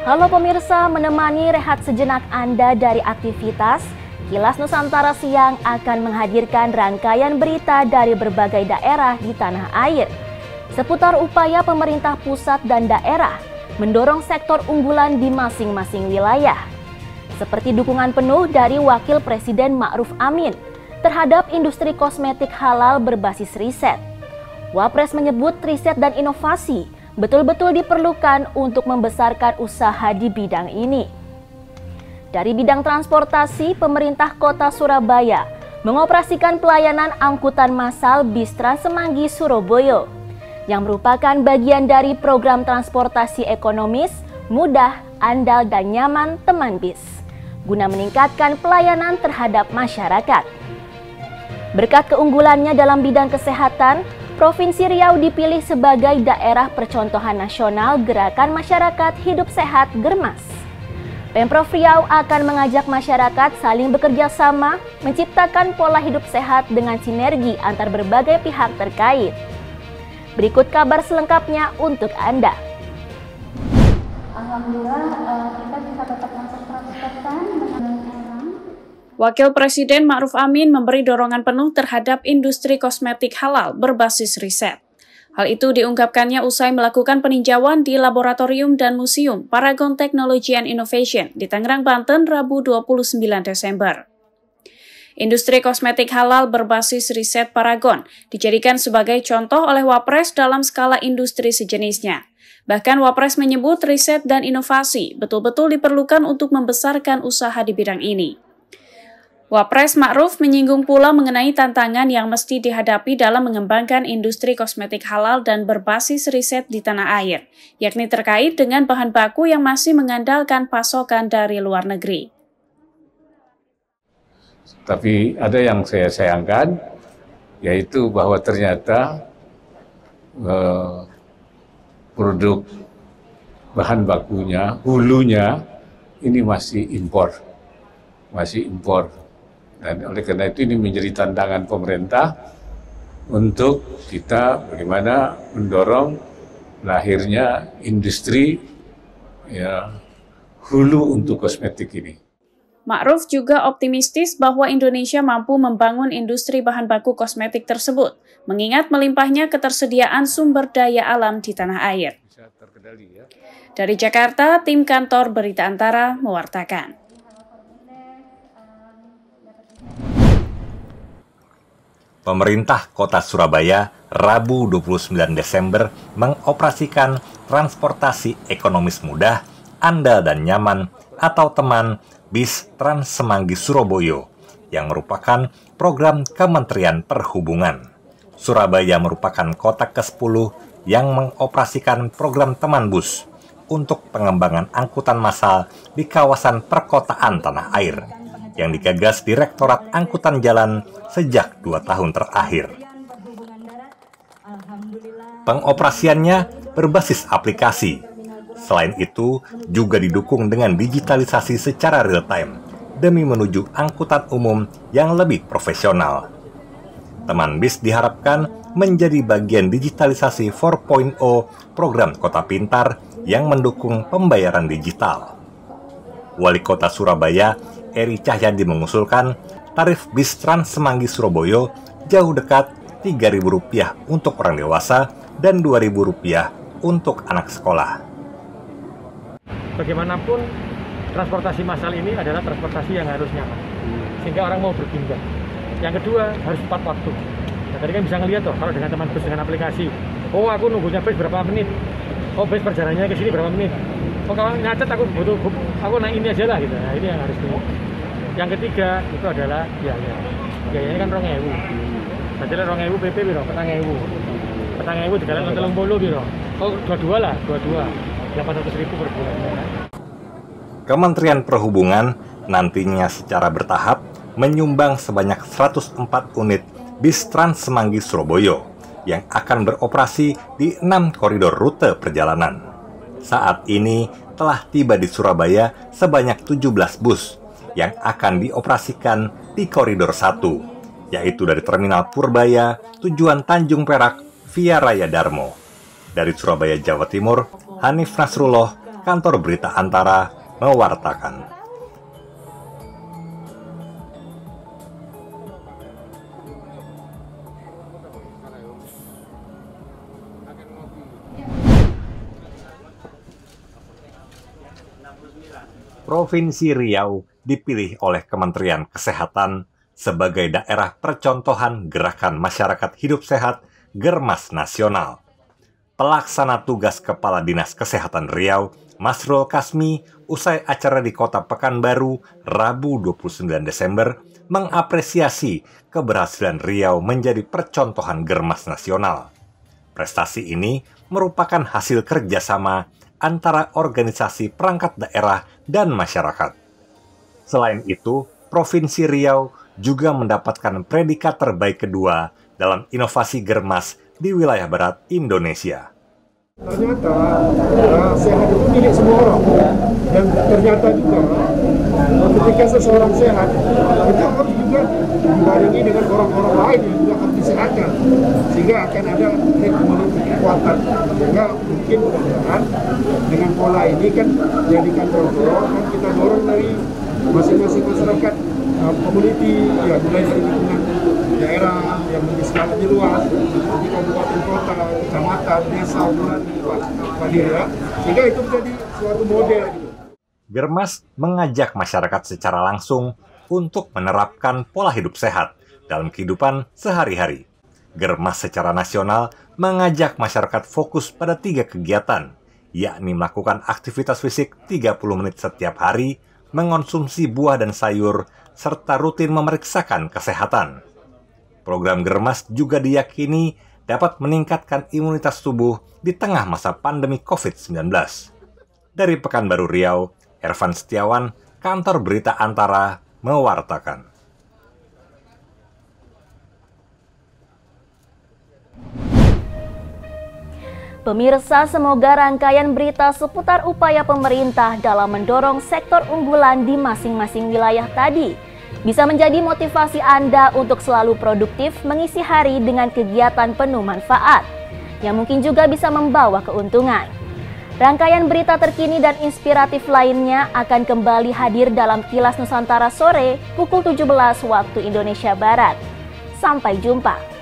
Halo pemirsa, menemani rehat sejenak Anda dari aktivitas, Kilas Nusantara Siang akan menghadirkan rangkaian berita dari berbagai daerah di tanah air seputar upaya pemerintah pusat dan daerah mendorong sektor unggulan di masing-masing wilayah. Seperti dukungan penuh dari Wakil Presiden Ma'ruf Amin terhadap industri kosmetik halal berbasis riset. Wapres menyebut riset dan inovasi betul-betul diperlukan untuk membesarkan usaha di bidang ini. Dari bidang transportasi, pemerintah Kota Surabaya mengoperasikan pelayanan angkutan massal bis Trans Semanggi Surabaya yang merupakan bagian dari program transportasi ekonomis, mudah, andal, dan nyaman teman bis, guna meningkatkan pelayanan terhadap masyarakat. Berkat keunggulannya dalam bidang kesehatan, Provinsi Riau dipilih sebagai daerah percontohan nasional Gerakan Masyarakat Hidup Sehat Germas. Pemprov Riau akan mengajak masyarakat saling bekerja sama menciptakan pola hidup sehat dengan sinergi antar berbagai pihak terkait. Berikut kabar selengkapnya untuk Anda. Alhamdulillah kita bisa tetap mensosialisasikan dengan Wakil Presiden Ma'ruf Amin memberi dorongan penuh terhadap industri kosmetik halal berbasis riset. Hal itu diungkapkannya usai melakukan peninjauan di Laboratorium dan Museum Paragon Technology and Innovation di Tangerang, Banten, Rabu 29 Desember. Industri kosmetik halal berbasis riset Paragon dijadikan sebagai contoh oleh Wapres dalam skala industri sejenisnya. Bahkan Wapres menyebut riset dan inovasi betul-betul diperlukan untuk membesarkan usaha di bidang ini. Wapres Ma'ruf menyinggung pula mengenai tantangan yang mesti dihadapi dalam mengembangkan industri kosmetik halal dan berbasis riset di tanah air, yakni terkait dengan bahan baku yang masih mengandalkan pasokan dari luar negeri. Tapi ada yang saya sayangkan, yaitu bahwa ternyata produk bahan bakunya, hulunya, ini masih impor. Dan oleh karena itu ini menjadi tantangan pemerintah untuk kita bagaimana mendorong lahirnya industri hulu untuk kosmetik ini. Ma'ruf juga optimistis bahwa Indonesia mampu membangun industri bahan baku kosmetik tersebut, mengingat melimpahnya ketersediaan sumber daya alam di tanah air. Dari Jakarta, tim kantor Berita Antara mewartakan. Pemerintah Kota Surabaya Rabu 29 Desember mengoperasikan transportasi ekonomis mudah, andal dan nyaman atau teman bis Trans Semanggi Surabaya yang merupakan program Kementerian Perhubungan. Surabaya merupakan kota ke-10 yang mengoperasikan program teman bus untuk pengembangan angkutan massal di kawasan perkotaan tanah air yang digagas Direktorat Angkutan Jalan sejak 2 tahun terakhir. Pengoperasiannya berbasis aplikasi. Selain itu, juga didukung dengan digitalisasi secara real-time demi menuju angkutan umum yang lebih profesional. Teman bis diharapkan menjadi bagian digitalisasi 4.0 program Kota Pintar yang mendukung pembayaran digital. Wali Kota Surabaya, Eri Cahyadi mengusulkan tarif bis Trans Semanggi Surabaya jauh dekat Rp3.000 untuk orang dewasa dan Rp2.000 untuk anak sekolah. Bagaimanapun transportasi massal ini adalah transportasi yang harus nyaman, sehingga orang mau berpindah. Yang kedua harus tepat waktu. Nah, tadi kan bisa ngelihat tuh kalau dengan teman bus dengan aplikasi. Oh aku nunggunya bis berapa menit? Oh bis perjalanannya ke sini berapa menit? Oh kalau nyacet aku butuh, aku naik ini aja lah gitu. Nah ini yang harus di. Yang ketiga itu adalah biaya. Biayanya kan 2.000. Berarti 2.000 PP biro, 4.000 dikalikan 30 biro. Oh 22 lah, 800.000 per bulan. Kementerian Perhubungan nantinya secara bertahap menyumbang sebanyak 104 unit bis Trans Semanggi Surabaya yang akan beroperasi di 6 koridor rute perjalanan. Saat ini telah tiba di Surabaya sebanyak 17 bus yang akan dioperasikan di koridor 1, yaitu dari Terminal Purbaya tujuan Tanjung Perak via Raya Darmo. Dari Surabaya, Jawa Timur, Hanif Nasrullah, Kantor Berita Antara mewartakan. Provinsi Riau dipilih oleh Kementerian Kesehatan sebagai daerah percontohan Gerakan Masyarakat Hidup Sehat Germas Nasional. Pelaksana tugas Kepala Dinas Kesehatan Riau, Masrul Kasmi, usai acara di Kota Pekanbaru, Rabu 29 Desember, mengapresiasi keberhasilan Riau menjadi percontohan Germas Nasional. Prestasi ini merupakan hasil kerjasama antara organisasi perangkat daerah dan masyarakat. Selain itu, Provinsi Riau juga mendapatkan predikat terbaik kedua dalam inovasi Germas di wilayah barat Indonesia. Ternyata sehat itu milik semua orang, dan ternyata juga ketika seseorang sehat, kita harus juga dibarengi dengan orang-orang lain yang juga harus disehatkan, sehingga akan ada kekuatan. Sehingga mungkin mudah-mudahan dengan pola ini kan jadikan contoh, kan kita dorong dari masing-masing masyarakat, community, ya mulai dari lingkungan daerah yang lebih skala luas, di kabupaten kota, kecamatan, desa, kelurahan, ya, sehingga itu menjadi suatu model. Germas mengajak masyarakat secara langsung untuk menerapkan pola hidup sehat dalam kehidupan sehari-hari. Germas secara nasional mengajak masyarakat fokus pada 3 kegiatan, yakni melakukan aktivitas fisik 30 menit setiap hari, mengonsumsi buah dan sayur, serta rutin memeriksakan kesehatan. Program Germas juga diyakini dapat meningkatkan imunitas tubuh di tengah masa pandemi COVID-19. Dari Pekanbaru Riau, Ervan Setiawan, Kantor Berita Antara, mewartakan. Pemirsa, semoga rangkaian berita seputar upaya pemerintah dalam mendorong sektor unggulan di masing-masing wilayah tadi bisa menjadi motivasi Anda untuk selalu produktif mengisi hari dengan kegiatan penuh manfaat, yang mungkin juga bisa membawa keuntungan. Rangkaian berita terkini dan inspiratif lainnya akan kembali hadir dalam Kilas Nusantara sore pukul 17 waktu Indonesia Barat. Sampai jumpa.